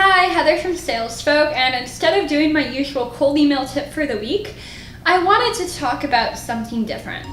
Hi, Heather from SalesFolk, and instead of doing my usual cold email tip for the week, I wanted to talk about something different.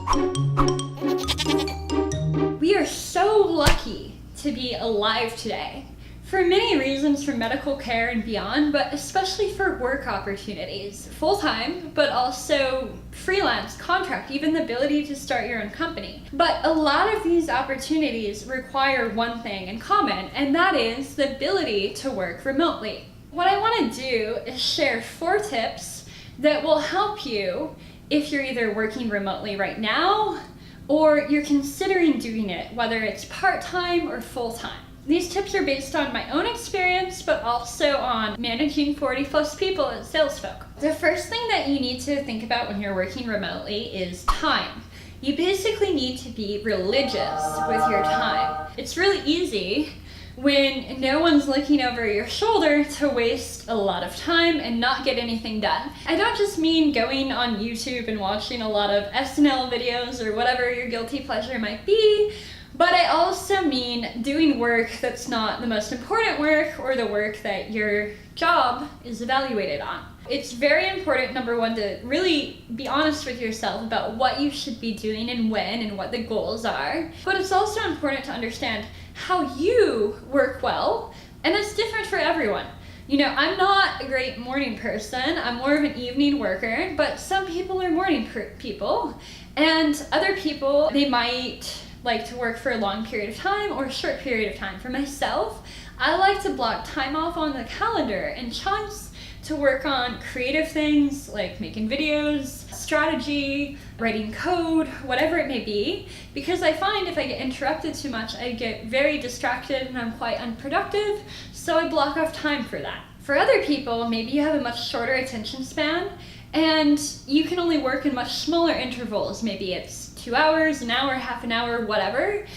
We are so lucky to be alive today for many reasons, for medical care and beyond, but especially for work opportunities, full-time, but also freelance, contract, even the ability to start your own company. But a lot of these opportunities require one thing in common, and that is the ability to work remotely. What I want to do is share 4 tips that will help you if you're either working remotely right now or you're considering doing it, whether it's part-time or full-time. These tips are based on my own experience, but also on managing 40+ people at SalesFolk. The first thing that you need to think about when you're working remotely is time. You basically need to be religious with your time. It's really easy when no one's looking over your shoulder to waste a lot of time and not get anything done. I don't just mean going on YouTube and watching a lot of SNL videos or whatever your guilty pleasure might be, but I also mean doing work that's not the most important work or the work that your job is evaluated on. It's very important, number one, to really be honest with yourself about what you should be doing and when and what the goals are. But it's also important to understand how you work well, and it's different for everyone. You know, I'm not a great morning person. I'm more of an evening worker, but some people are morning people, and other people, they might like to work for a long period of time or a short period of time. For myself, I like to block time off on the calendar in chunks to work on creative things like making videos, strategy, writing code, whatever it may be, because I find if I get interrupted too much, I get very distracted and I'm quite unproductive, so I block off time for that. For other people, maybe you have a much shorter attention span and you can only work in much smaller intervals. Maybe it's 2 hours, an hour, half an hour, whatever.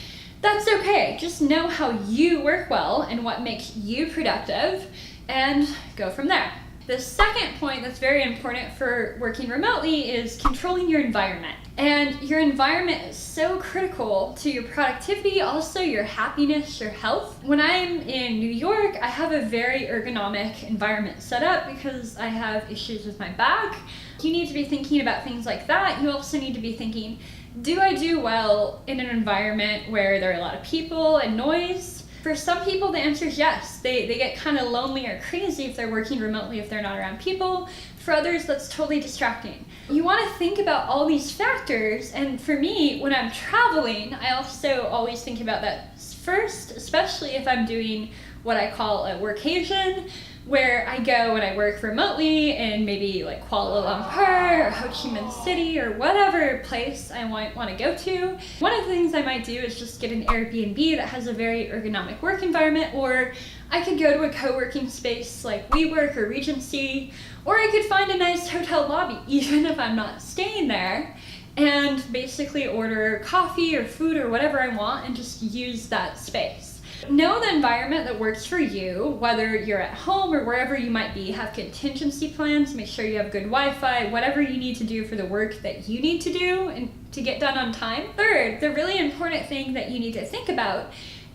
That's okay. Just know how you work well and what makes you productive and go from there. The second point that's very important for working remotely is controlling your environment. And your environment is so critical to your productivity, also your happiness, your health. When I'm in New York, I have a very ergonomic environment set up because I have issues with my back. You need to be thinking about things like that. You also need to be thinking, do I do well in an environment where there are a lot of people and noise? For some people, the answer is yes. They get kind of lonely or crazy if they're working remotely, if they're not around people. For others, that's totally distracting. You want to think about all these factors, and for me, when I'm traveling, I also always think about that first, especially if I'm doing what I call a workation, where I go and I work remotely in maybe like Kuala Lumpur or Ho Chi Minh City or whatever place I might want to go to. One of the things I might do is just get an Airbnb that has a very ergonomic work environment, or I could go to a co-working space like WeWork or Regency, or I could find a nice hotel lobby, even if I'm not staying there, and basically order coffee or food or whatever I want and just use that space. Know the environment that works for you, whether you're at home or wherever you might be. Have contingency plans, make sure you have good Wi-Fi, whatever you need to do for the work that you need to do and to get done on time. Third, the really important thing that you need to think about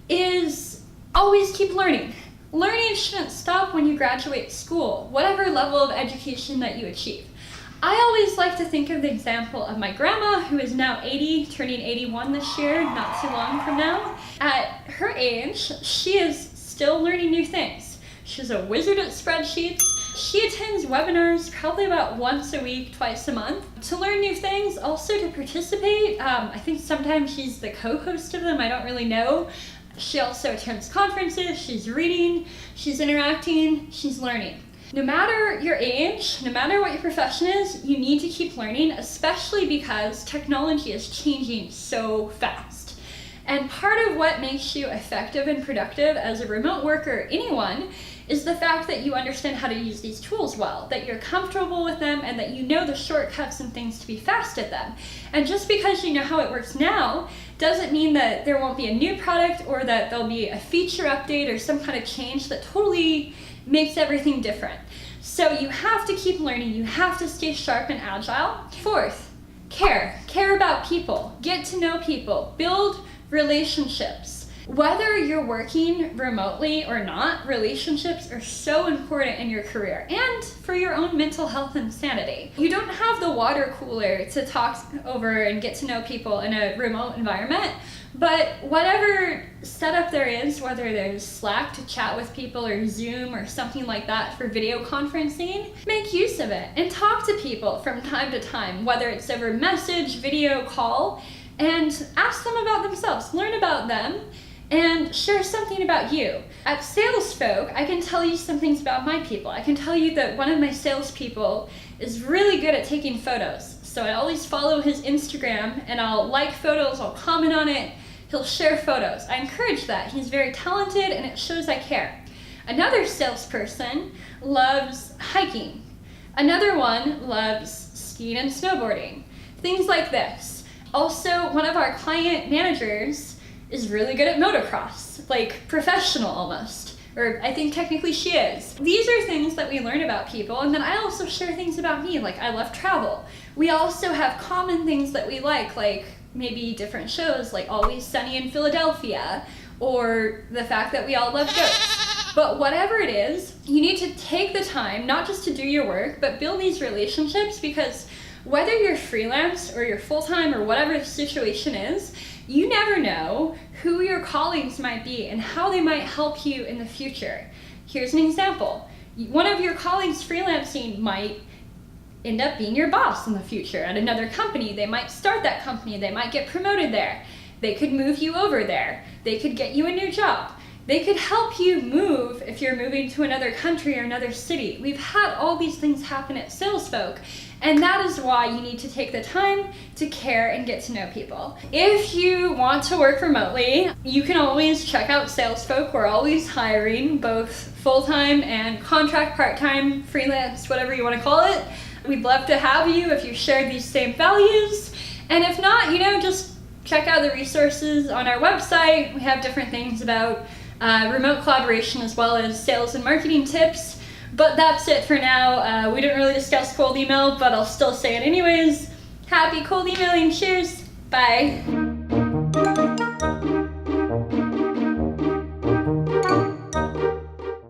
is always keep learning. Learning shouldn't stop when you graduate school, whatever level of education that you achieve. I always like to think of the example of my grandma, who is now 80, turning 81 this year, not too long from now. At her age, she is still learning new things. She's a wizard at spreadsheets. She attends webinars probably about once a week, twice a month, to learn new things, also to participate. I think sometimes she's the co-host of them, I don't really know. She also attends conferences, she's reading, she's interacting, she's learning. No matter your age, no matter what your profession is, you need to keep learning, especially because technology is changing so fast. And part of what makes you effective and productive as a remote worker, anyone, is the fact that you understand how to use these tools well, that you're comfortable with them, and that you know the shortcuts and things to be fast at them. And just because you know how it works now doesn't mean that there won't be a new product or that there'll be a feature update or some kind of change that totally makes everything different. So you have to keep learning, you have to stay sharp and agile. Fourth, care about people, get to know people, build relationships. Whether you're working remotely or not, relationships are so important in your career and for your own mental health and sanity. You don't have the water cooler to talk over and get to know people in a remote environment, but whatever setup there is, whether there's Slack to chat with people or Zoom or something like that for video conferencing, make use of it and talk to people from time to time, whether it's over message, video, call, and ask them about themselves, learn about them, and share something about you. At SalesFolk, I can tell you some things about my people. I can tell you that one of my salespeople is really good at taking photos. So I always follow his Instagram and I'll like photos, I'll comment on it, he'll share photos. I encourage that. He's very talented and it shows I care. Another salesperson loves hiking. Another one loves skiing and snowboarding. Things like this. Also, one of our client managers is really good at motocross, like professional almost, or I think technically she is. These are things that we learn about people, and then I also share things about me, like I love travel. We also have common things that we like maybe different shows like Always Sunny in Philadelphia, or the fact that we all love goats. But whatever it is, you need to take the time, not just to do your work, but build these relationships, because whether you're freelance or you're full-time or whatever the situation is, you never know who your colleagues might be and how they might help you in the future. Here's an example. One of your colleagues freelancing might end up being your boss in the future at another company. They might start that company. They might get promoted there. They could move you over there. They could get you a new job. They could help you move if you're moving to another country or another city. We've had all these things happen at SalesFolk, and that is why you need to take the time to care and get to know people. If you want to work remotely, you can always check out SalesFolk. We're always hiring, both full-time and contract, part-time, freelance, whatever you want to call it. We'd love to have you if you share these same values. And if not, just check out the resources on our website. We have different things about remote collaboration as well as sales and marketing tips. But that's it for now. We didn't really discuss cold email, but I'll still say it anyways. Happy cold emailing. Cheers. Bye.